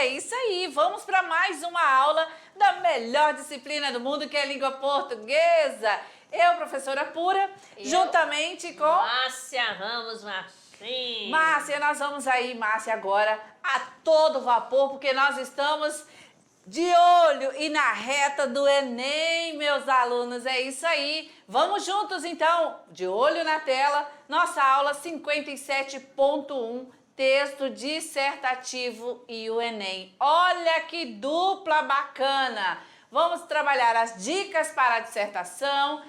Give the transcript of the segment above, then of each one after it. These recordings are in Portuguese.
isso aí, vamos para mais uma aula da melhor disciplina do mundo, que é a língua portuguesa. Eu, professora Pura, juntamente com... Márcia Ramos Martins. Márcia, nós vamos aí, Márcia, agora a todo vapor, porque nós estamos de olho e na reta do Enem, meus alunos. É isso aí. Vamos juntos, então, de olho na tela, nossa aula 57.1, texto dissertativo e o Enem. Olha que dupla bacana! Vamos trabalhar as dicas para a dissertação.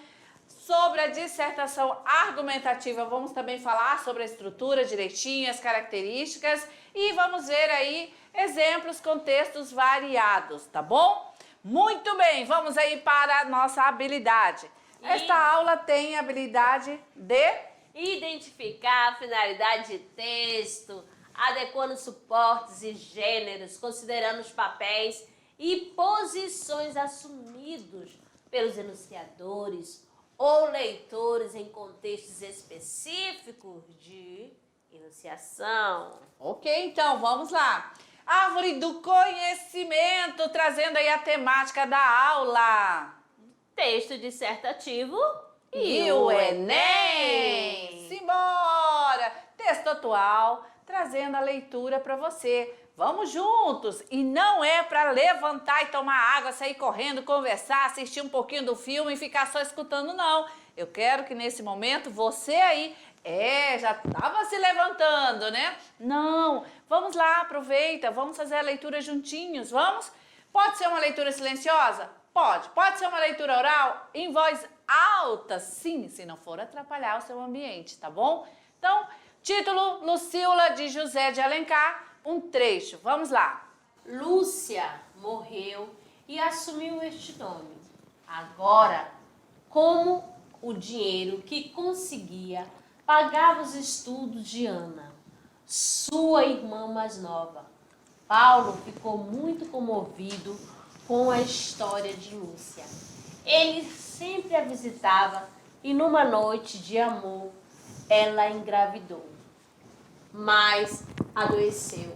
Sobre a dissertação argumentativa, vamos também falar sobre a estrutura direitinho, as características e vamos ver aí exemplos com textos variados, tá bom? Muito bem, vamos aí para a nossa habilidade. Esta aula tem habilidade de... identificar a finalidade de texto, adequando suportes e gêneros, considerando os papéis e posições assumidos pelos enunciadores ou leitores em contextos específicos de enunciação. Ok, então vamos lá. Árvore do conhecimento, trazendo aí a temática da aula. Texto dissertativo E o Enem! Simbora! Texto atual, trazendo a leitura para você. Vamos juntos! E não é para levantar e tomar água, sair correndo, conversar, assistir um pouquinho do filme e ficar só escutando, não. Eu quero que nesse momento você aí, já estava se levantando, né? Não, vamos lá, aproveita, vamos fazer a leitura juntinhos, vamos? Pode ser uma leitura silenciosa? Pode. Pode ser uma leitura oral em voz alta? Sim, se não for atrapalhar o seu ambiente, tá bom? Então, título, Lucília de José de Alencar, um trecho, vamos lá. Lúcia morreu e assumiu este nome. Agora, como o dinheiro que conseguia pagava os estudos de Ana, sua irmã mais nova. Paulo ficou muito comovido com a história de Lúcia. Ele sempre a visitava e numa noite de amor ela engravidou, mas adoeceu.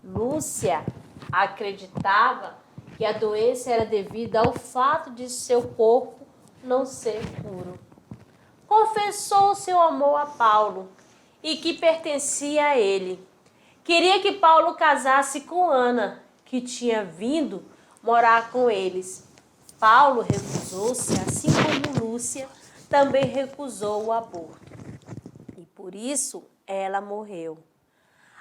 Lúcia acreditava que a doença era devida ao fato de seu corpo não ser puro. Confessou seu amor a Paulo e que pertencia a ele. Queria que Paulo casasse com Ana, que tinha vindo morar com eles. Paulo recusou-se, assim como Lúcia também recusou o aborto. E por isso ela morreu.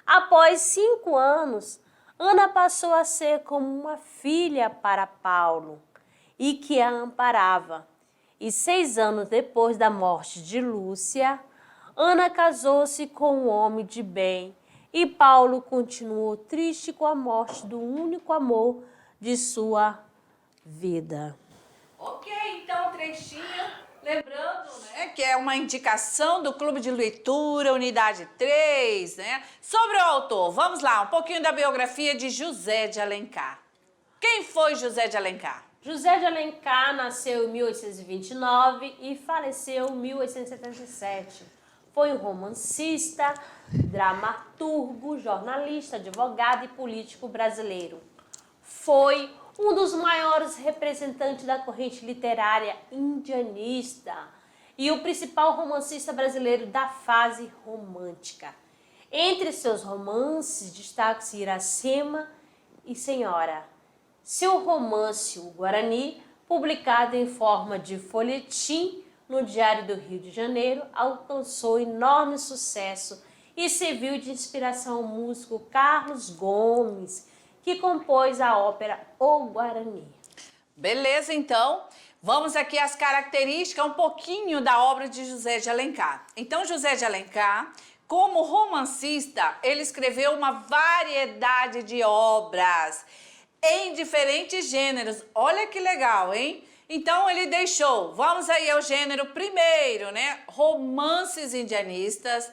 Após 5 anos, Ana passou a ser como uma filha para Paulo e que a amparava. E 6 anos depois da morte de Lúcia, Ana casou-se com um homem de bem e Paulo continuou triste com a morte do único amor de sua vida. Ok, então trechinho, lembrando, né, que é uma indicação do Clube de Leitura, unidade 3, né? Sobre o autor, vamos lá, um pouquinho da biografia de José de Alencar. Quem foi José de Alencar? José de Alencar nasceu em 1829 e faleceu em 1877. Foi um romancista, dramaturgo, jornalista, advogado e político brasileiro. Foi um dos maiores representantes da corrente literária indianista e o principal romancista brasileiro da fase romântica. Entre seus romances, destaca-se Iracema e Senhora. Seu romance, O Guarani, publicado em forma de folhetim no Diário do Rio de Janeiro, alcançou enorme sucesso e serviu de inspiração ao músico Carlos Gomes, que compôs a ópera O Guarani. Beleza, então, vamos aqui às características, um pouquinho da obra de José de Alencar. Então, José de Alencar, como romancista, ele escreveu uma variedade de obras em diferentes gêneros. Olha que legal, hein? Então ele deixou, vamos aí ao gênero primeiro, né? Romances indianistas,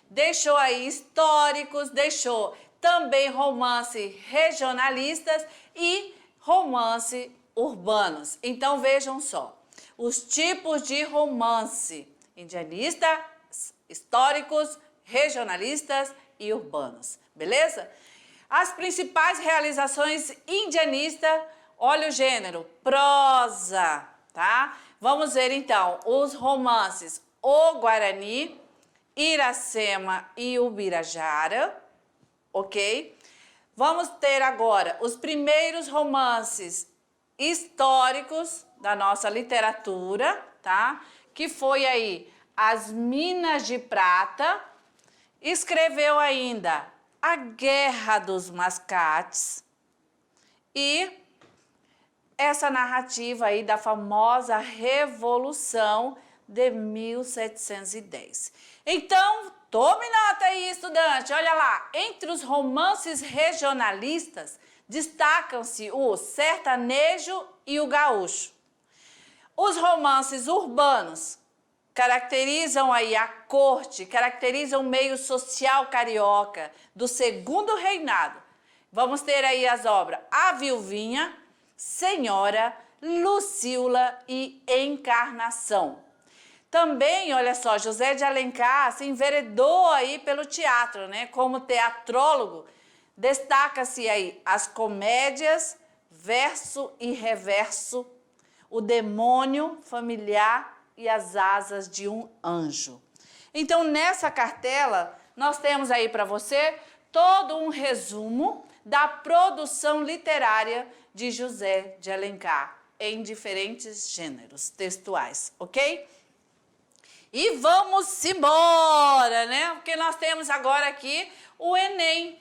deixou aí históricos, deixou também romance regionalistas e romance urbanos. Então vejam só, os tipos de romance indianista, históricos, regionalistas e urbanos, beleza? As principais realizações indianistas, olha o gênero, prosa, tá? Vamos ver então os romances O Guarani, Iracema e Ubirajara, ok? Vamos ter agora os primeiros romances históricos da nossa literatura, tá? Que foi aí As Minas de Prata, escreveu ainda A Guerra dos Mascates e essa narrativa aí da famosa Revolução de 1710. Então, tome nota aí, estudante, olha lá, entre os romances regionalistas destacam-se o sertanejo e o gaúcho. Os romances urbanos caracterizam aí a corte, caracterizam o meio social carioca do segundo reinado. Vamos ter aí as obras A Viuvinha, Senhora, Lucila e Encarnação. Também, olha só, José de Alencar se enveredou aí pelo teatro, né? Como teatrólogo, destaca-se aí as comédias, Verso e Reverso, O Demônio Familiar e As Asas de um Anjo. Então, nessa cartela, nós temos aí para você todo um resumo da produção literária de José de Alencar em diferentes gêneros textuais, ok? E vamos embora, né? Porque nós temos agora aqui o Enem.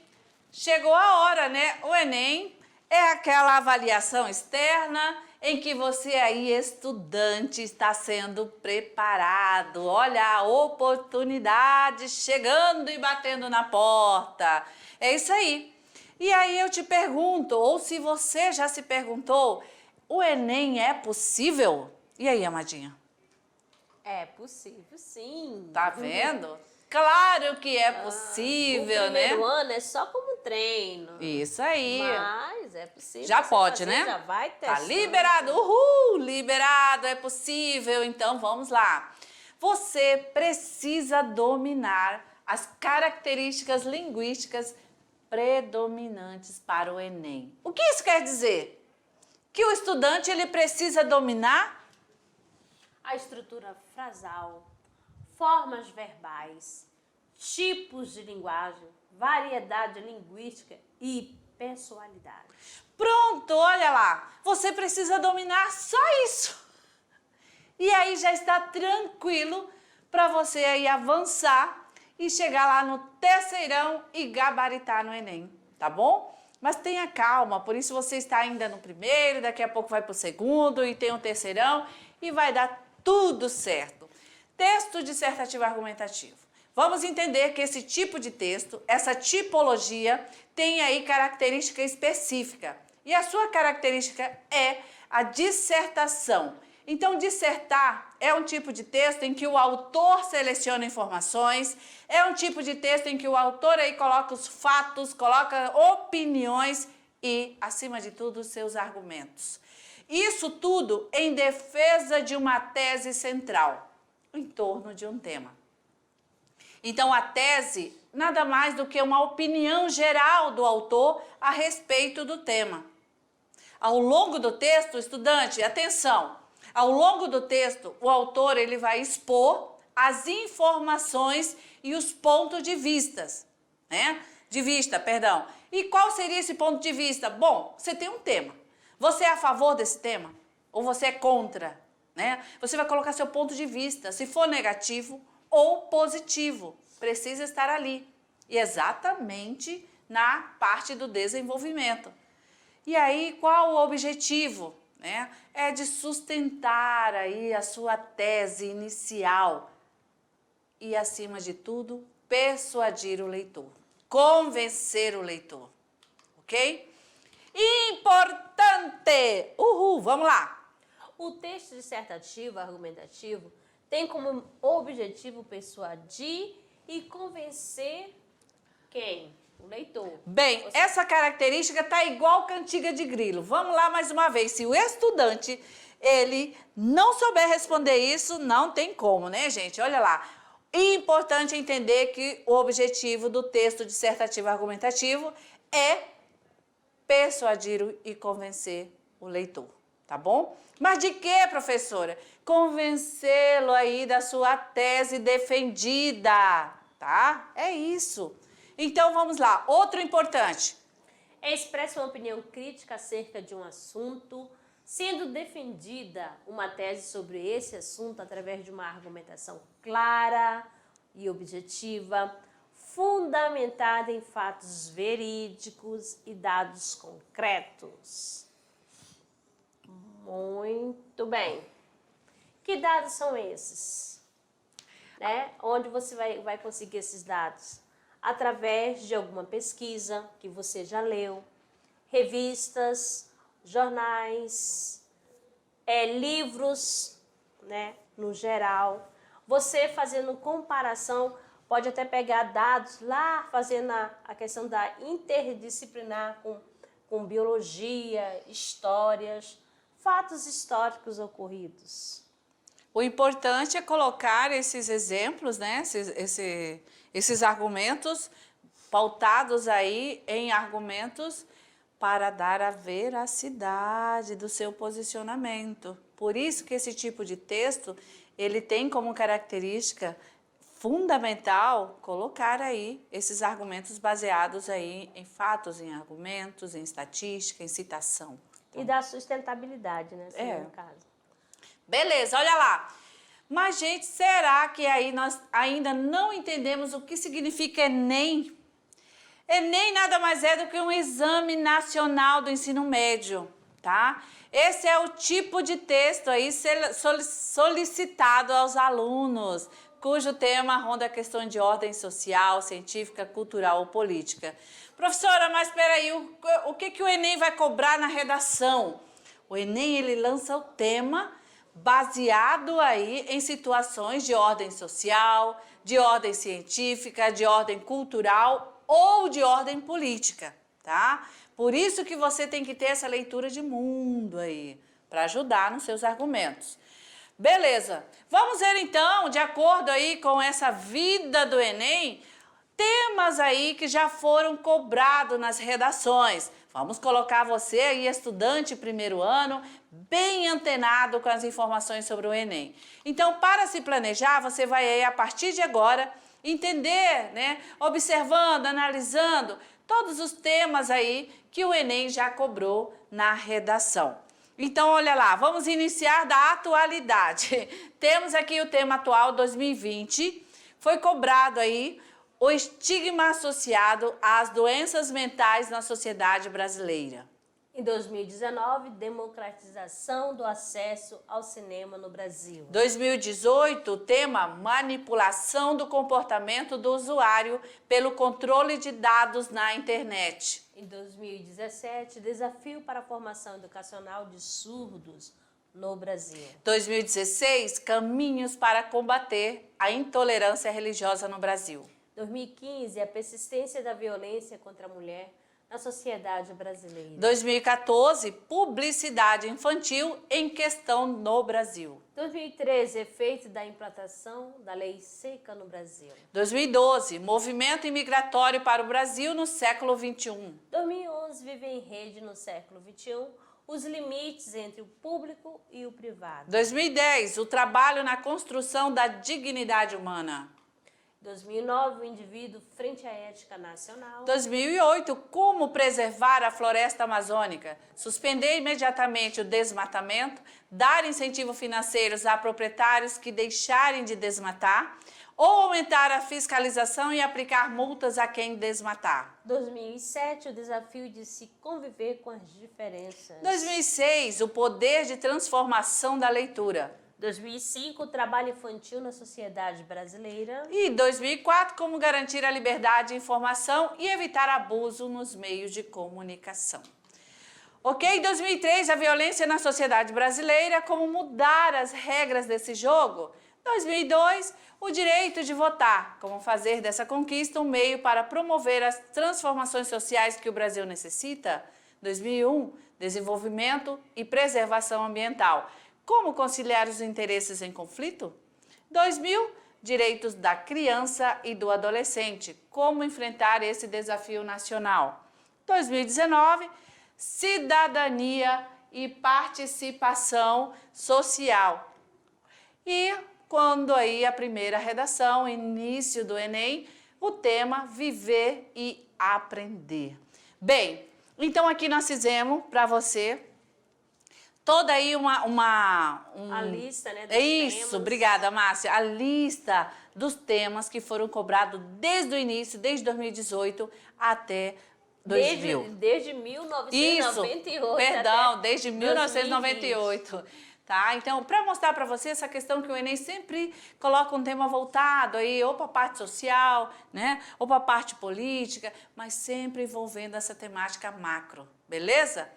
Chegou a hora, né? O Enem é aquela avaliação externa em que você aí, estudante, está sendo preparado. Olha a oportunidade chegando e batendo na porta. É isso aí. E aí eu te pergunto, ou se você já se perguntou, o Enem é possível? E aí, amadinha? É possível, sim. Tá vendo? Claro que é possível, o né? primeiro ano é só como treino. Isso aí. Mas é possível. Já você pode, fazer, né? Já vai Tá testando. liberado. Uhul! Liberado, é possível. Então, vamos lá. Você precisa dominar as características linguísticas predominantes para o Enem. O que isso quer dizer? Que o estudante ele precisa dominar A estrutura frasal, formas verbais, tipos de linguagem, variedade linguística e pessoalidade. Pronto, olha lá. Você precisa dominar só isso. E aí já está tranquilo para você aí avançar e chegar lá no terceirão e gabaritar no Enem, tá bom? Mas tenha calma, por isso você está ainda no primeiro, daqui a pouco vai para o segundo e tem um terceirão e vai dar tudo certo. Texto dissertativo argumentativo. Vamos entender que esse tipo de texto, essa tipologia, tem aí característica específica. E a sua característica é a dissertação. Então, dissertar é um tipo de texto em que o autor seleciona informações, é um tipo de texto em que o autor aí coloca os fatos, coloca opiniões e, acima de tudo, os seus argumentos. Isso tudo em defesa de uma tese central, em torno de um tema. Então, a tese nada mais do que uma opinião geral do autor a respeito do tema. Ao longo do texto, estudante, atenção, ao longo do texto, o autor ele vai expor as informações e os pontos de vista, né? Perdão. E qual seria esse ponto de vista? Bom, você tem um tema. Você é a favor desse tema? Ou você é contra? Né? Você vai colocar seu ponto de vista, se for negativo ou positivo. Precisa estar ali. E exatamente na parte do desenvolvimento. E aí, qual o objetivo? Né? É de sustentar aí a sua tese inicial. E, acima de tudo, persuadir o leitor. Convencer o leitor. Ok? Importante! Uhul, vamos lá! O texto dissertativo argumentativo tem como objetivo persuadir e convencer quem? O leitor. Bem, essa característica tá igual cantiga de grilo. Vamos lá mais uma vez. Se o estudante, ele não souber responder isso, não tem como, né, gente? Olha lá. Importante entender que o objetivo do texto dissertativo argumentativo é persuadir e convencer o leitor, tá bom? Mas de que, professora? Convencê-lo aí da sua tese defendida, tá? É isso. Então vamos lá, outro importante. Expresse uma opinião crítica acerca de um assunto, sendo defendida uma tese sobre esse assunto através de uma argumentação clara e objetiva, fundamentada em fatos verídicos e dados concretos. Muito bem. Que dados são esses? Onde você vai conseguir esses dados? Através de alguma pesquisa que você já leu, revistas, jornais, livros, no geral. Você fazendo comparação, pode até pegar dados lá, fazendo a questão da interdisciplinar com biologia, histórias, fatos históricos ocorridos. O importante é colocar esses exemplos, né? Esses argumentos pautados aí em argumentos para dar a veracidade do seu posicionamento. Por isso que esse tipo de texto, ele tem como característica fundamental colocar aí esses argumentos baseados aí em fatos, em argumentos, em estatística, em citação. E da sustentabilidade, né? No caso. Beleza, olha lá. Mas, gente, será que aí nós ainda não entendemos o que significa Enem? Enem nada mais é do que um exame nacional do ensino médio, tá? Esse é o tipo de texto aí solicitado aos alunos, cujo tema ronda a questão de ordem social, científica, cultural ou política. Professora, mas espera aí, o que o Enem vai cobrar na redação? O Enem, ele lança o tema baseado aí em situações de ordem social, de ordem científica, de ordem cultural ou de ordem política, tá? Por isso que você tem que ter essa leitura de mundo aí, para ajudar nos seus argumentos. Beleza, vamos ver então, de acordo aí com essa vida do Enem, temas aí que já foram cobrados nas redações. Vamos colocar você aí, estudante primeiro ano, bem antenado com as informações sobre o Enem. Então, para se planejar, você vai aí, a partir de agora, entender, observando, analisando todos os temas aí que o Enem já cobrou na redação. Então, olha lá, vamos iniciar da atualidade. Temos aqui o tema atual 2020, foi cobrado aí o estigma associado às doenças mentais na sociedade brasileira. Em 2019, democratização do acesso ao cinema no Brasil. 2018, o tema manipulação do comportamento do usuário pelo controle de dados na internet. Em 2017, desafio para a formação educacional de surdos no Brasil. 2016, caminhos para combater a intolerância religiosa no Brasil. 2015, a persistência da violência contra a mulher na sociedade brasileira. 2014, publicidade infantil em questão no Brasil. 2013, efeito da implantação da lei seca no Brasil. 2012, movimento imigratório para o Brasil no século XXI. 2011, viver em rede no século XXI, os limites entre o público e o privado. 2010, o trabalho na construção da dignidade humana. 2009, o indivíduo frente à ética nacional. 2008, como preservar a floresta amazônica, suspender imediatamente o desmatamento, dar incentivos financeiros a proprietários que deixarem de desmatar, ou aumentar a fiscalização e aplicar multas a quem desmatar. 2007, o desafio de se conviver com as diferenças. 2006, o poder de transformação da leitura. 2005, o trabalho infantil na sociedade brasileira. E 2004, como garantir a liberdade de informação e evitar abuso nos meios de comunicação. Ok? 2003, a violência na sociedade brasileira, como mudar as regras desse jogo. 2002, o direito de votar, como fazer dessa conquista um meio para promover as transformações sociais que o Brasil necessita. 2001, desenvolvimento e preservação ambiental. Como conciliar os interesses em conflito? 2000, direitos da criança e do adolescente. Como enfrentar esse desafio nacional? 2019, cidadania e participação social. E quando aí a primeira redação, início do Enem, o tema viver e aprender. Bem, então aqui nós fizemos para você toda aí A lista, né, dos Isso, temas. obrigada, Márcia. A lista dos temas que foram cobrados desde o início, desde 2018 até 2000. Desde 1998 perdão, até desde 1998. Tá? Então, para mostrar para você essa questão que o Enem sempre coloca um tema voltado aí, ou para a parte social, né, ou para a parte política, mas sempre envolvendo essa temática macro, beleza?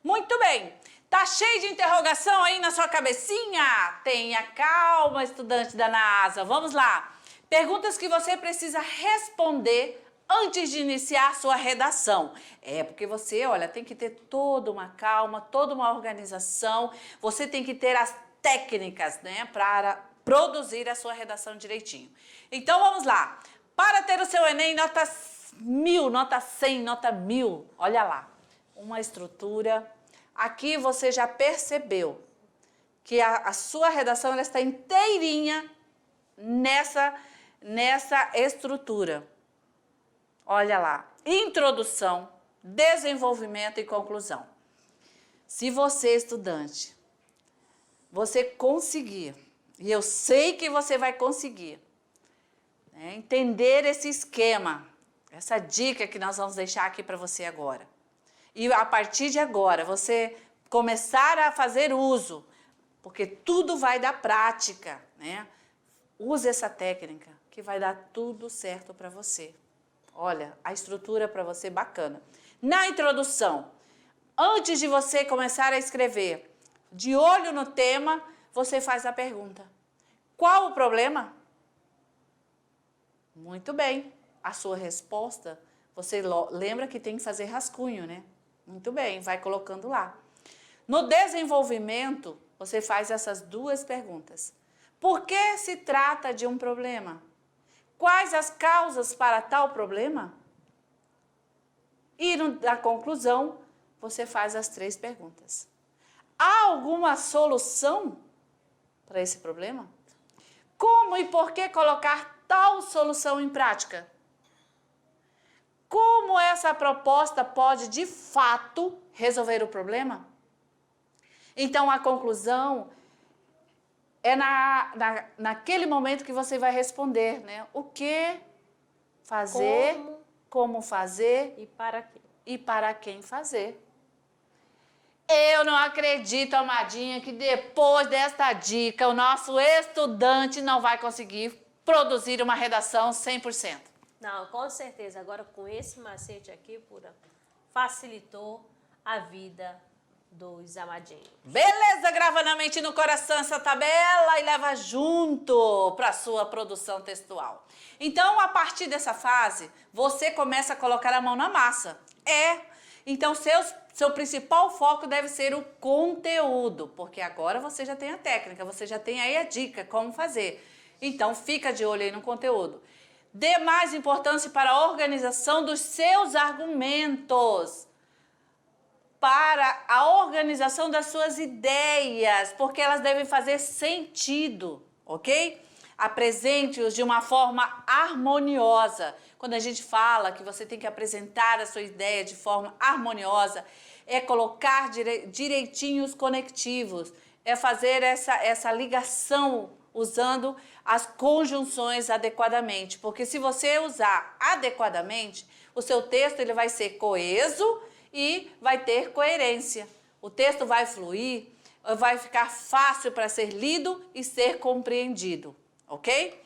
Muito bem. Tá cheio de interrogação aí na sua cabecinha? Tenha calma, estudante da NASA. Vamos lá. Perguntas que você precisa responder antes de iniciar a sua redação. Porque você, olha, tem que ter toda uma calma, toda uma organização. Você tem que ter as técnicas, né, para produzir a sua redação direitinho. Então, vamos lá. Para ter o seu Enem, nota 1000, nota 100, nota 1000. Olha lá. Uma estrutura. Aqui você já percebeu que a sua redação ela está inteirinha nessa estrutura. Olha lá, introdução, desenvolvimento e conclusão. Se você, estudante, você conseguir, e eu sei que você vai conseguir, né, entender esse esquema, essa dica que nós vamos deixar aqui para você agora. E a partir de agora, você começar a fazer uso, porque tudo vai da prática, né? Use essa técnica que vai dar tudo certo para você. Olha, a estrutura para você bacana. Na introdução, antes de você começar a escrever, de olho no tema, você faz a pergunta: qual o problema? Muito bem. A sua resposta, você lembra que tem que fazer rascunho, né? Muito bem, vai colocando lá. No desenvolvimento, você faz essas duas perguntas. Por que se trata de um problema? Quais as causas para tal problema? E na conclusão, você faz as três perguntas. Há alguma solução para esse problema? Como e por que colocar tal solução em prática? Como essa proposta pode, de fato, resolver o problema? Então, a conclusão é naquele momento que você vai responder, né? O que fazer, como fazer e para quem fazer. Eu não acredito, amadinha, que depois desta dica, o nosso estudante não vai conseguir produzir uma redação 100%. Não, com certeza. Agora, com esse macete aqui, Pura, facilitou a vida dos amadinhos. Beleza? Grava na mente e no coração essa tabela e leva junto para a sua produção textual. Então, a partir dessa fase, você começa a colocar a mão na massa. Então, seu principal foco deve ser o conteúdo, porque agora você já tem a técnica, você já tem aí a dica, como fazer. Então, fica de olho aí no conteúdo. Dê mais importância para a organização dos seus argumentos, para a organização das suas ideias, porque elas devem fazer sentido, ok? Apresente-os de uma forma harmoniosa. Quando a gente fala que você tem que apresentar a sua ideia de forma harmoniosa, é colocar direitinho os conectivos, é fazer essa ligação usando as conjunções adequadamente, porque se você usar adequadamente, o seu texto ele vai ser coeso e vai ter coerência. O texto vai fluir, vai ficar fácil para ser lido e ser compreendido, ok?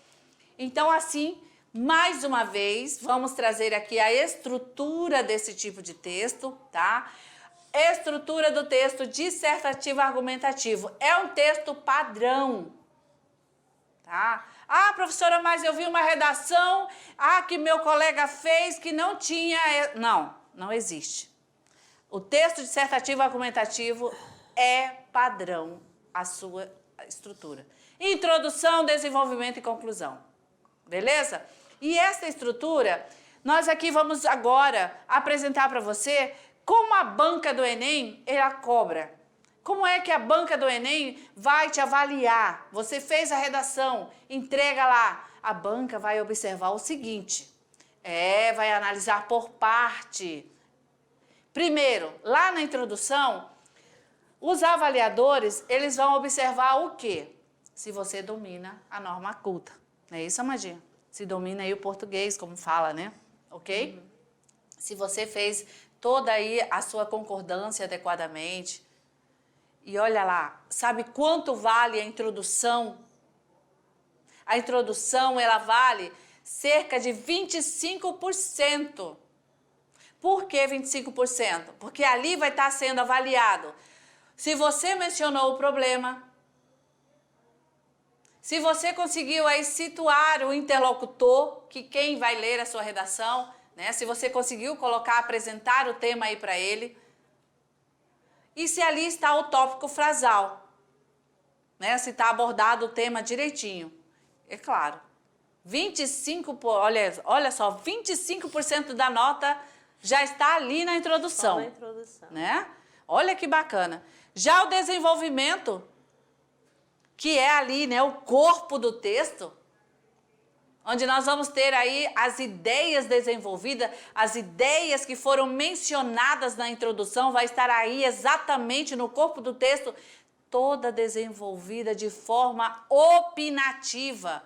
Então, assim, mais uma vez, vamos trazer aqui a estrutura desse tipo de texto, tá? Estrutura do texto dissertativo argumentativo. É um texto padrão. Tá? Ah, professora, mas eu vi uma redação que meu colega fez que não tinha... Não existe. O texto dissertativo argumentativo é padrão, a sua estrutura. Introdução, desenvolvimento e conclusão. Beleza? E essa estrutura, Nós aqui vamos agora apresentar para você como a banca do Enem ela cobra. Como é que a banca do Enem vai te avaliar? Você fez a redação, entrega lá. A banca vai observar o seguinte, vai analisar por parte. Primeiro, lá na introdução, os avaliadores, eles vão observar o quê? Se você domina a norma culta. Não é isso, Amadinha? Se domina aí o português, como fala, né? Ok? Se você fez toda aí a sua concordância adequadamente. E olha lá, sabe quanto vale a introdução? A introdução, ela vale cerca de 25%. Por que 25%? Porque ali vai estar sendo avaliado se você mencionou o problema, se você conseguiu aí situar o interlocutor, que quem vai ler a sua redação, né? Se você conseguiu colocar, apresentar o tema aí para ele. E se ali está o tópico frasal, né? Se está abordado o tema direitinho. É claro, olha só, 25% da nota já está ali na introdução. Só na introdução. Né? Olha que bacana. Já o desenvolvimento, que é ali, né, o corpo do texto, onde nós vamos ter aí as ideias desenvolvidas, as ideias que foram mencionadas na introdução, vai estar aí exatamente no corpo do texto, toda desenvolvida de forma opinativa,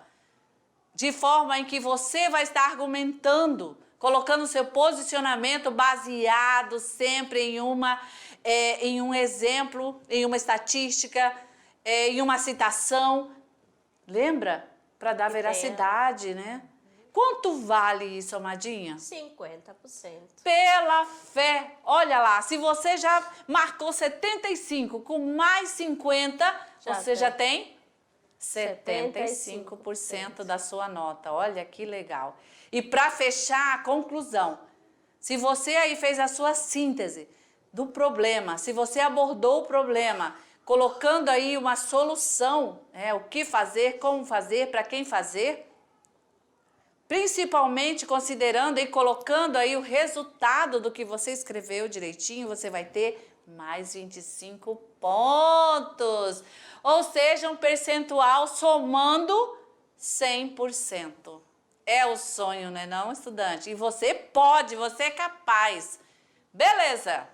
de forma em que você vai estar argumentando, colocando seu posicionamento baseado sempre em um exemplo, em uma estatística, em uma citação. Lembra? Para dar veracidade, né? Quanto vale isso, Amadinha? 50%. Pela fé. Olha lá, se você já marcou 75 com mais 50, você já tem 75% da sua nota. Olha que legal. E para fechar a conclusão, se você aí fez a sua síntese do problema, se você abordou o problema, colocando aí uma solução, o que fazer, como fazer, para quem fazer, principalmente considerando e colocando aí o resultado do que você escreveu direitinho, você vai ter mais 25 pontos. Ou seja, um percentual somando 100%. É o sonho, né, não, estudante? E você pode, você é capaz. Beleza?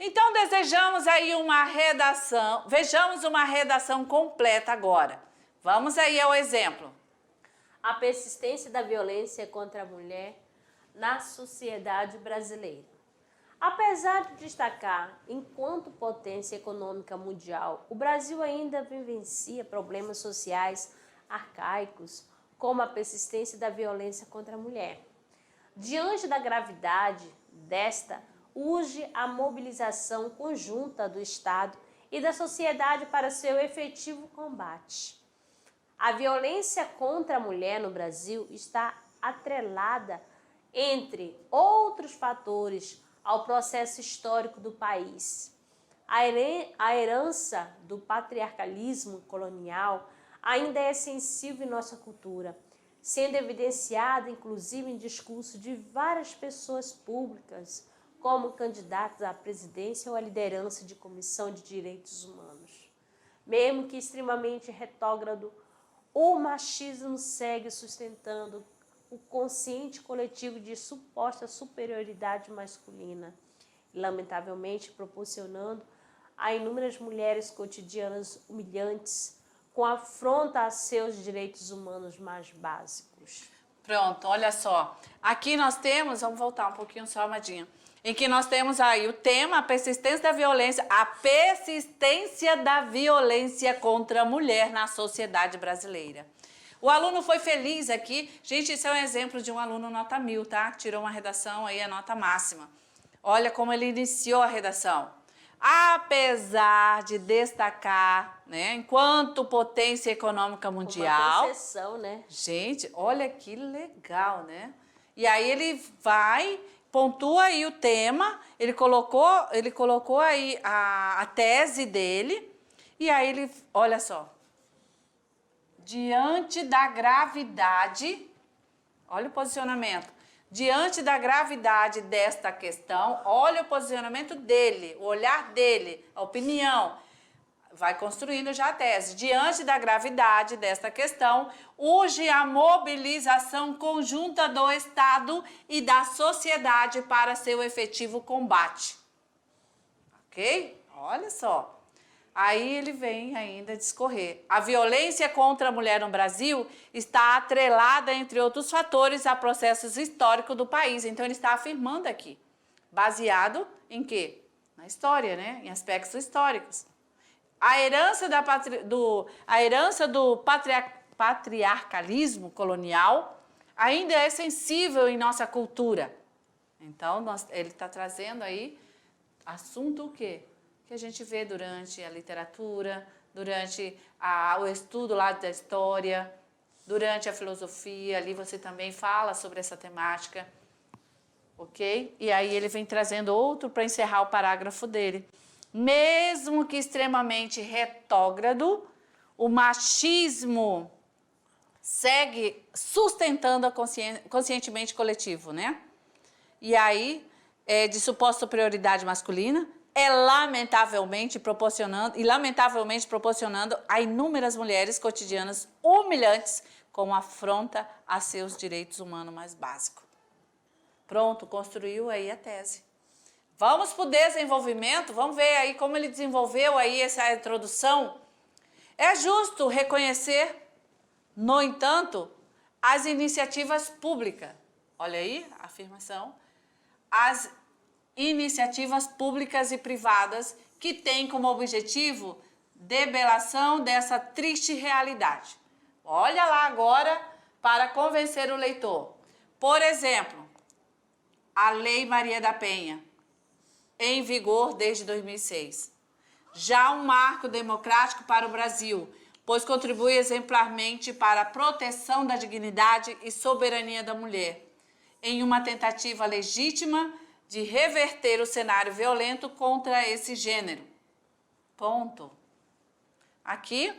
Então, desejamos aí uma redação, vejamos uma redação completa agora. Vamos aí ao exemplo. A persistência da violência contra a mulher na sociedade brasileira. Apesar de destacar enquanto potência econômica mundial, o Brasil ainda vivencia problemas sociais arcaicos, como a persistência da violência contra a mulher. Diante da gravidade desta, urge a mobilização conjunta do Estado e da sociedade para seu efetivo combate. A violência contra a mulher no Brasil está atrelada, entre outros fatores, ao processo histórico do país. A herança do patriarcalismo colonial ainda é sensível em nossa cultura, sendo evidenciada inclusive em discurso de várias pessoas públicas, como candidatos à presidência ou à liderança de comissão de direitos humanos. Mesmo que extremamente retrógrado, o machismo segue sustentando o consciente coletivo de suposta superioridade masculina, lamentavelmente proporcionando a inúmeras mulheres cotidianas humilhantes com afronta a seus direitos humanos mais básicos. Pronto, olha só. Aqui nós temos, vamos voltar um pouquinho só, Amadinha, em que nós temos aí o tema, a persistência da violência contra a mulher na sociedade brasileira. O aluno foi feliz aqui. Gente, isso é um exemplo de um aluno nota 1000, tá? Tirou uma redação aí, a nota máxima. Olha como ele iniciou a redação. Apesar de destacar, né, enquanto potência econômica mundial... Uma concessão, né? Gente, olha que legal, né? E aí ele vai, pontua aí o tema, ele colocou aí a tese dele, e aí ele, olha só, diante da gravidade, olha o posicionamento, Diante da gravidade desta questão, olha o posicionamento dele, o olhar dele, a opinião. Vai construindo já a tese. Diante da gravidade desta questão, urge a mobilização conjunta do Estado e da sociedade para seu efetivo combate. Ok? Olha só. Aí ele vem ainda discorrer. A violência contra a mulher no Brasil está atrelada, entre outros fatores, a processos históricos do país. Então ele está afirmando aqui. Baseado em quê? Na história, né? Em aspectos históricos. A herança do patriarcalismo colonial ainda é sensível em nossa cultura. Então, ele está trazendo aí assunto o quê? Que a gente vê durante a literatura, durante o estudo lá da história, durante a filosofia, ali você também fala sobre essa temática, ok? E aí ele vem trazendo outro para encerrar o parágrafo dele. Mesmo que extremamente retrógrado, o machismo segue sustentando conscientemente coletivo, né? E aí, de suposta superioridade masculina, lamentavelmente proporcionando a inúmeras mulheres cotidianas humilhantes como afronta a seus direitos humanos mais básicos. Pronto, construiu aí a tese. Vamos para o desenvolvimento, vamos ver aí como ele desenvolveu aí essa introdução. É justo reconhecer, no entanto, as iniciativas públicas. Olha aí a afirmação. As iniciativas públicas e privadas que têm como objetivo debelação dessa triste realidade. Olha lá agora para convencer o leitor. Por exemplo, a Lei Maria da Penha, em vigor desde 2006. Já um marco democrático para o Brasil, pois contribui exemplarmente para a proteção da dignidade e soberania da mulher, em uma tentativa legítima de reverter o cenário violento contra esse gênero. Ponto. Aqui,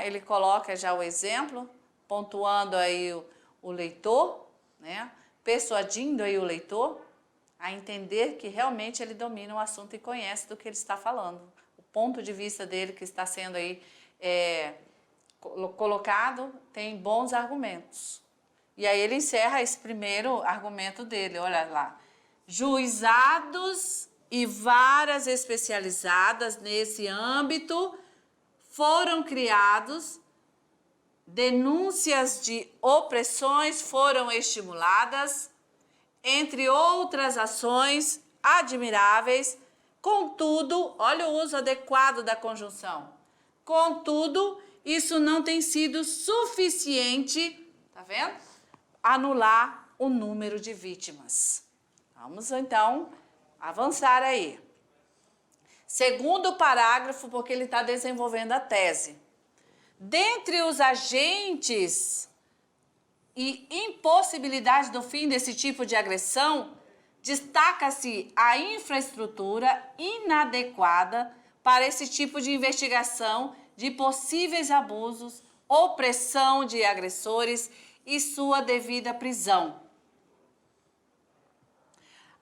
ele coloca já o exemplo, pontuando aí o leitor, né? Persuadindo aí o leitor a entender que realmente ele domina o assunto e conhece do que ele está falando. O ponto de vista dele que está sendo aí colocado tem bons argumentos. E aí ele encerra esse primeiro argumento dele, olha lá. Juizados e varas especializadas nesse âmbito foram criados, denúncias de opressões foram estimuladas, entre outras ações admiráveis. Contudo, olha o uso adequado da conjunção. Contudo, isso não tem sido suficiente, tá vendo? Anular o número de vítimas. Vamos então avançar aí. Segundo parágrafo, porque ele está desenvolvendo a tese. Dentre os agentes e impossibilidade do fim desse tipo de agressão, destaca-se a infraestrutura inadequada para esse tipo de investigação de possíveis abusos, opressão de agressores e sua devida prisão.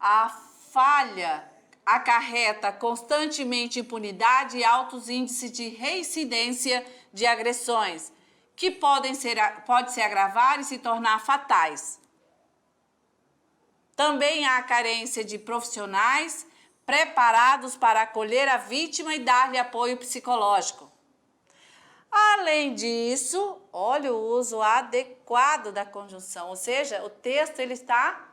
A falha acarreta constantemente impunidade e altos índices de reincidência de agressões, que pode se agravar e se tornar fatais. Também há carência de profissionais preparados para acolher a vítima e dar-lhe apoio psicológico. Além disso, olha o uso adequado da conjunção, ou seja, o texto ele está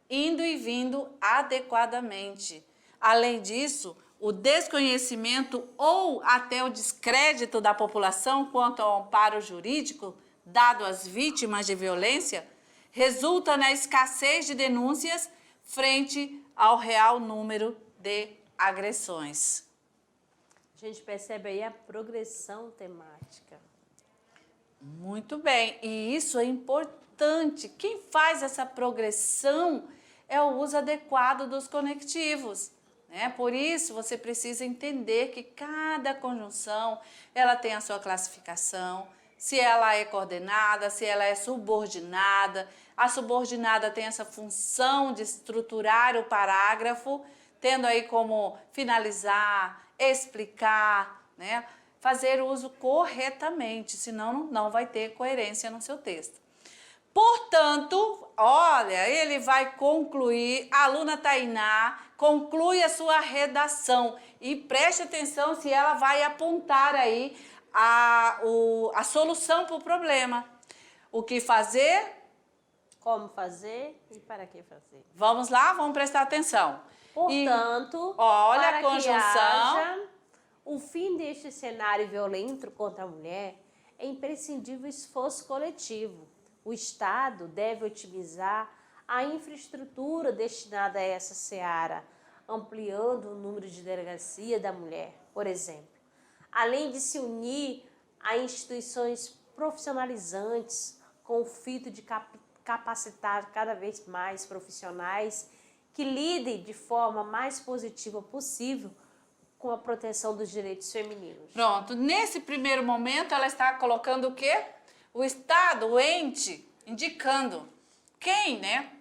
indo e vindo adequadamente. Além disso, o desconhecimento ou até o descrédito da população quanto ao amparo jurídico dado às vítimas de violência resulta na escassez de denúncias frente ao real número de agressões. A gente percebe aí a progressão temática. Muito bem, e isso é importante. Quem faz essa progressão é o uso adequado dos conectivos. Por isso, você precisa entender que cada conjunção ela tem a sua classificação, se ela é coordenada, se ela é subordinada. A subordinada tem essa função de estruturar o parágrafo, tendo aí como finalizar, explicar, né? Fazer uso corretamente, senão não vai ter coerência no seu texto. Portanto, olha, ele vai concluir, a aluna Tainá conclui a sua redação e preste atenção se ela vai apontar aí a solução para o problema. O que fazer? Como fazer e para que fazer. Vamos lá, vamos prestar atenção. Portanto, olha para a conjunção. que haja o fim deste cenário violento contra a mulher, é imprescindível o esforço coletivo. O Estado deve otimizar a infraestrutura destinada a essa seara, ampliando o número de delegacia da mulher, por exemplo. Além de se unir a instituições profissionalizantes com o fito de capacitar cada vez mais profissionais que lidem de forma mais positiva possível com a proteção dos direitos femininos. Pronto, nesse primeiro momento ela está colocando o quê? O Estado, o ente, indicando quem, né?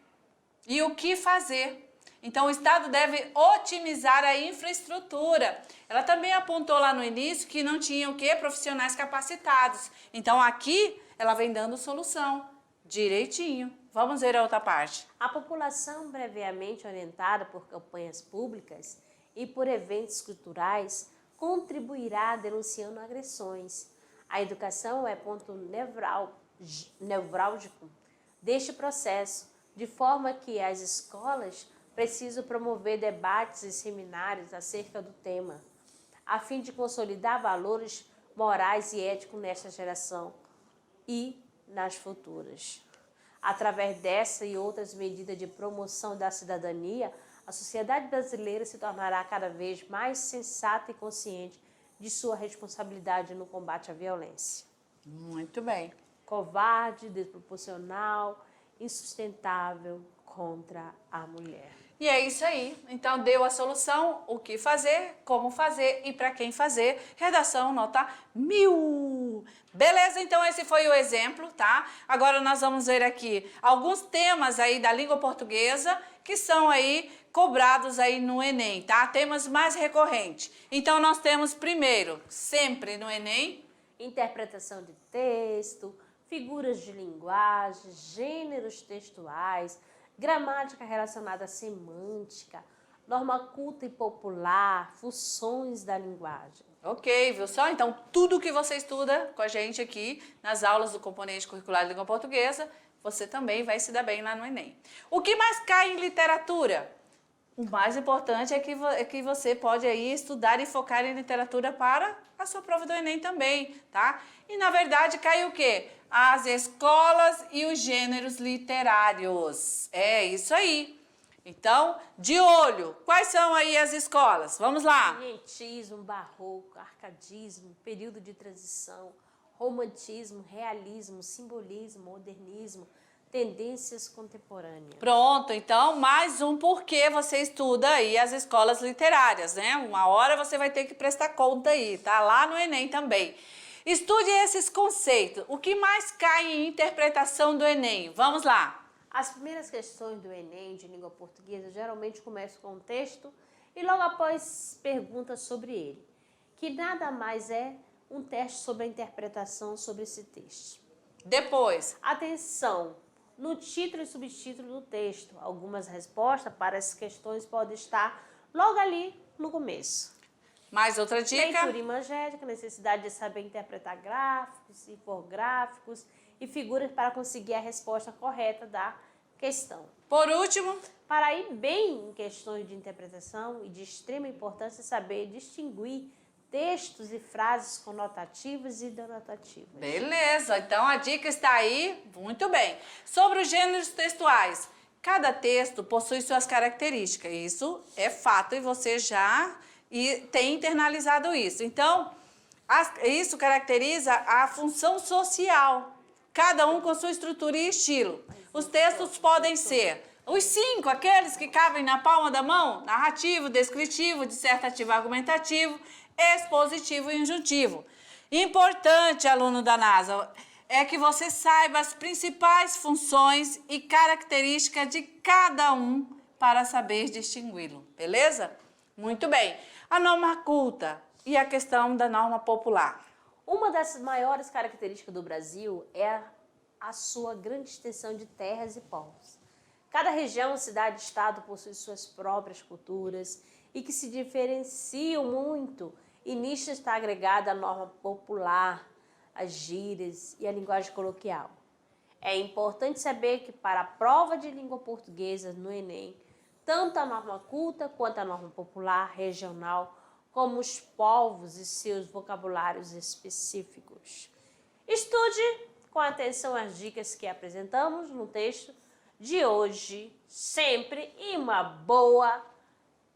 E o que fazer. Então, o Estado deve otimizar a infraestrutura. Ela também apontou lá no início que não tinha o quê? Profissionais capacitados. Então, aqui ela vem dando solução, direitinho. Vamos ver a outra parte. A população previamente orientada por campanhas públicas e por eventos culturais contribuirá denunciando agressões. A educação é ponto nevrálgico deste processo, de forma que as escolas precisam promover debates e seminários acerca do tema, a fim de consolidar valores morais e éticos nesta geração e nas futuras. Através dessa e outras medidas de promoção da cidadania, a sociedade brasileira se tornará cada vez mais sensata e consciente de sua responsabilidade no combate à violência. Muito bem. Covarde, desproporcional, insustentável contra a mulher. E é isso aí. Então, deu a solução, o que fazer, como fazer e para quem fazer. Redação nota 1000. Beleza? Então, esse foi o exemplo, tá? Agora, nós vamos ver aqui alguns temas aí da língua portuguesa que são aí cobrados aí no Enem, tá? Temas mais recorrentes. Então, nós temos primeiro, sempre no Enem, interpretação de texto, figuras de linguagem, gêneros textuais, gramática relacionada à semântica, norma culta e popular, funções da linguagem. Ok, viu só? Então, tudo que você estuda com a gente aqui nas aulas do componente curricular de língua portuguesa, você também vai se dar bem lá no Enem. O que mais cai em literatura? O mais importante é que você pode aí estudar e focar em literatura para a sua prova do Enem também, tá? E, na verdade, cai o quê? As escolas e os gêneros literários. É isso aí. Então, de olho. Quais são aí as escolas? Vamos lá. Orientismo, barroco, arcadismo, período de transição, romantismo, realismo, simbolismo, modernismo, tendências contemporâneas. Pronto, então mais um porquê você estuda aí as escolas literárias, né? Uma hora você vai ter que prestar conta aí, tá? Lá no Enem também. Estude esses conceitos. O que mais cai em interpretação do Enem? Vamos lá. As primeiras questões do Enem de língua portuguesa geralmente começam com um texto e logo após perguntas sobre ele, que nada mais é um teste sobre a interpretação sobre esse texto. Depois. Atenção! No título e subtítulo do texto, algumas respostas para as questões podem estar logo ali no começo. Mais outra dica. Leitura imagética, necessidade de saber interpretar gráficos, infográficos e figuras para conseguir a resposta correta da questão. Por último, para ir bem em questões de interpretação e de extrema importância saber distinguir textos e frases conotativas e denotativas. Beleza, então a dica está aí, muito bem. Sobre os gêneros textuais, cada texto possui suas características, isso é fato e você já tem internalizado isso. Então, isso caracteriza a função social, cada um com sua estrutura e estilo. Os textos podem ser os 5, aqueles que cabem na palma da mão: narrativo, descritivo, dissertativo, argumentativo, expositivo e injuntivo. Importante, aluno da NASA, é que você saiba as principais funções e características de cada um para saber distingui-lo, beleza? Muito bem. A norma culta e a questão da norma popular. Uma das maiores características do Brasil é a sua grande extensão de terras e povos. Cada região, cidade e estado possui suas próprias culturas e que se diferenciam muito, e nisto está agregada a norma popular, as gírias e a linguagem coloquial. É importante saber que para a prova de língua portuguesa no Enem, tanto a norma culta quanto a norma popular, regional, como os povos e seus vocabulários específicos. Estude com atenção as dicas que apresentamos no texto de hoje, sempre, e uma boa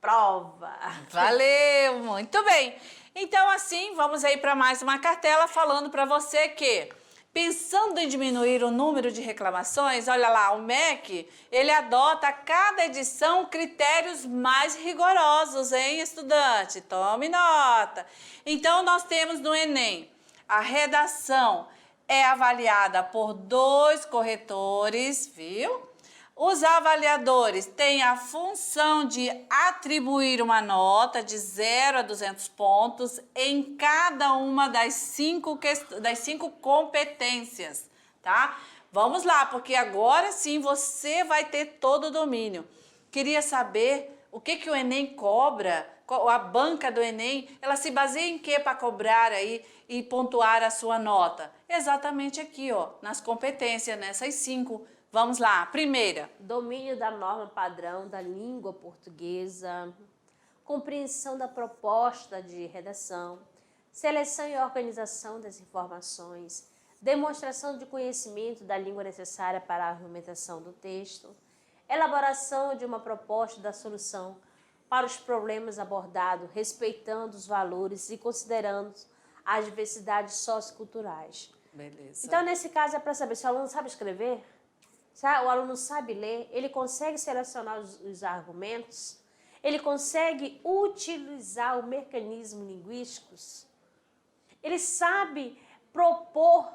prova. Valeu, muito bem. Então, assim, vamos aí para mais uma cartela falando para você que, pensando em diminuir o número de reclamações, olha lá, o MEC, ele adota a cada edição critérios mais rigorosos, hein, estudante? Tome nota. Então, nós temos no Enem, a redação é avaliada por 2 corretores, viu? Os avaliadores têm a função de atribuir uma nota de 0 a 200 pontos em cada uma das 5 competências, tá? Vamos lá, porque agora sim você vai ter todo o domínio. Queria saber o que o Enem cobra, a banca do Enem, ela se baseia em quê para cobrar aí e pontuar a sua nota? Exatamente aqui, ó, nas competências, nessas 5. Vamos lá, primeira. Domínio da norma padrão da língua portuguesa, compreensão da proposta de redação, seleção e organização das informações, demonstração de conhecimento da língua necessária para a argumentação do texto, elaboração de uma proposta da solução para os problemas abordados, respeitando os valores e considerando as diversidades socioculturais. Beleza. Então, nesse caso, é para saber se o aluno sabe escrever, se o aluno sabe ler, ele consegue selecionar os argumentos, ele consegue utilizar o mecanismo linguísticos, ele sabe propor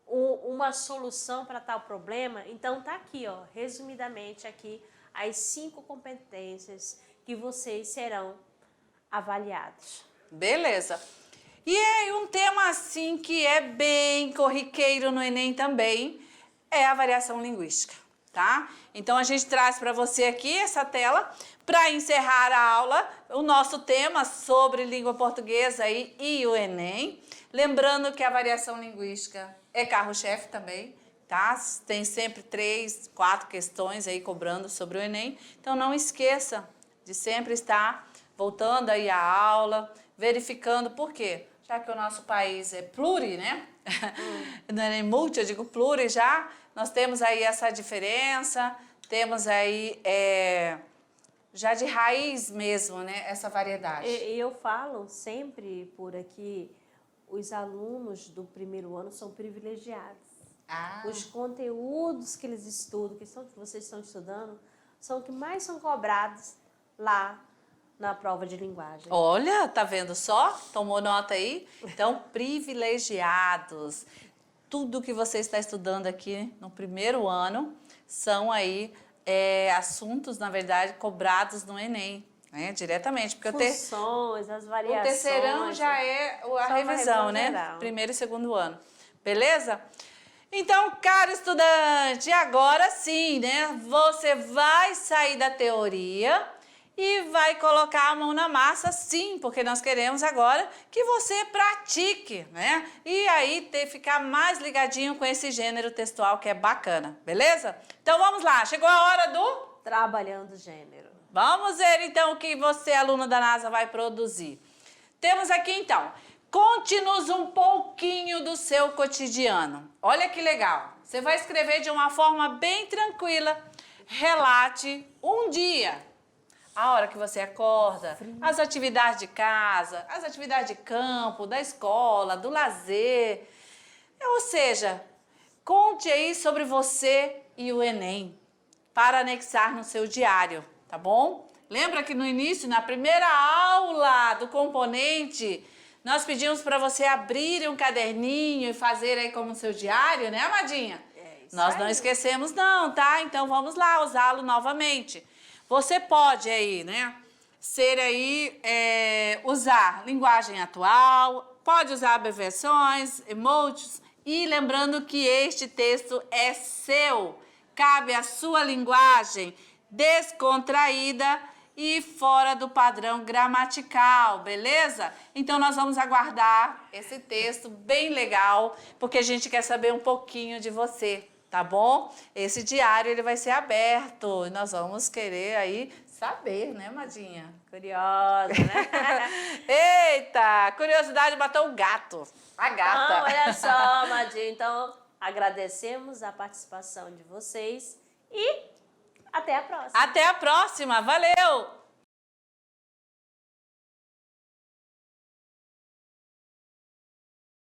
uma solução para tal problema. Então, tá aqui, ó, resumidamente aqui, as 5 competências que vocês serão avaliados. Beleza. E aí um tema assim que é bem corriqueiro no Enem também é a variação linguística, tá? Então a gente traz para você aqui essa tela para encerrar a aula, o nosso tema sobre língua portuguesa aí e o Enem. Lembrando que a variação linguística é carro-chefe também, tá? Tem sempre 3, 4 questões aí cobrando sobre o Enem. Então não esqueça de sempre estar voltando aí a aula, verificando por quê? Já que o nosso país é pluri, né? Não é nem multi, eu digo pluri já. Nós temos aí essa diferença, temos aí já de raiz mesmo, né? Essa variedade. Eu falo sempre por aqui, os alunos do primeiro ano são privilegiados. Os conteúdos que eles estudam, que vocês estão estudando, são os que mais são cobrados lá na prova de linguagem. Olha, tá vendo só? Tomou nota aí? Então, privilegiados. Tudo que você está estudando aqui no primeiro ano são aí assuntos, na verdade, cobrados no Enem, né? Diretamente. Porque Funções, as variações. O terceirão já é a revisão, né? Geral. Primeiro e segundo ano. Beleza? Então, caro estudante, agora sim, né? Você vai sair da teoria e vai colocar a mão na massa, sim, porque nós queremos agora que você pratique, né? E aí ficar mais ligadinho com esse gênero textual que é bacana, beleza? Então vamos lá, chegou a hora do Trabalhando gênero. Vamos ver então o que você, aluno da NASA, vai produzir. Temos aqui então, conte-nos um pouquinho do seu cotidiano. Olha que legal, você vai escrever de uma forma bem tranquila. Relate um dia. A hora que você acorda, as atividades de casa, as atividades de campo, da escola, do lazer. Ou seja, conte aí sobre você e o Enem para anexar no seu diário, tá bom? Lembra que no início, na primeira aula do componente, nós pedimos para você abrir um caderninho e fazer aí como seu diário, né, amadinha? Nós não esquecemos não, tá? Então vamos lá usá-lo novamente. Você pode aí, né, ser aí, usar linguagem atual, pode usar abreviações, emojis, e lembrando que este texto é seu, cabe à sua linguagem descontraída e fora do padrão gramatical, beleza? Então nós vamos aguardar esse texto bem legal, porque a gente quer saber um pouquinho de você, tá bom? Esse diário ele vai ser aberto e nós vamos querer aí saber, né, Madinha? Curiosa, né? Eita, curiosidade matou o gato, a gata. Não, olha só, Madinha. Então, agradecemos a participação de vocês e até a próxima. Até a próxima, valeu!